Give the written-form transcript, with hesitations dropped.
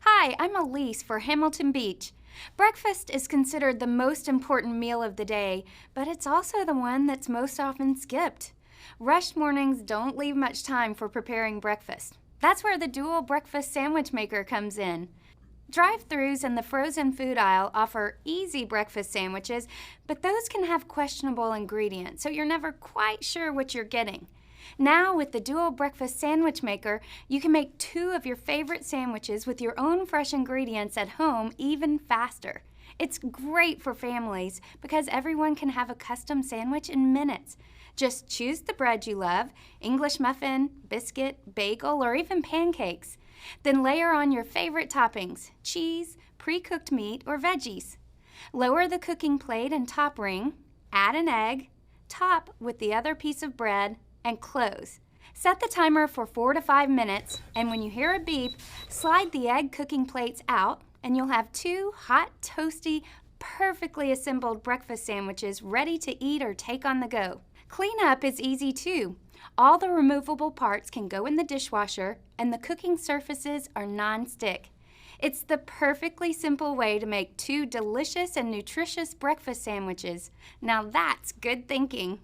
Hi, I'm Elise for Hamilton Beach. Breakfast is considered the most important meal of the day, but it's also the one that's most often skipped. Rushed mornings don't leave much time for preparing breakfast. That's where the dual breakfast sandwich maker comes in. Drive-thrus in the frozen food aisle offer easy breakfast sandwiches, but those can have questionable ingredients, so you're never quite sure what you're getting. Now, with the dual breakfast sandwich maker, you can make 2 of your favorite sandwiches with your own fresh ingredients at home even faster. It's great for families because everyone can have a custom sandwich in minutes. Just choose the bread you love, English muffin, biscuit, bagel, or even pancakes. Then layer on your favorite toppings, cheese, pre-cooked meat, or veggies. Lower the cooking plate and top ring, add an egg, top with the other piece of bread, and close. Set the timer for 4 to 5 minutes, and when you hear a beep, slide the egg cooking plates out, and you'll have 2 hot, toasty, perfectly assembled breakfast sandwiches ready to eat or take on the go. Cleanup is easy too. All the removable parts can go in the dishwasher, and the cooking surfaces are non-stick. It's the perfectly simple way to make 2 delicious and nutritious breakfast sandwiches. Now that's good thinking.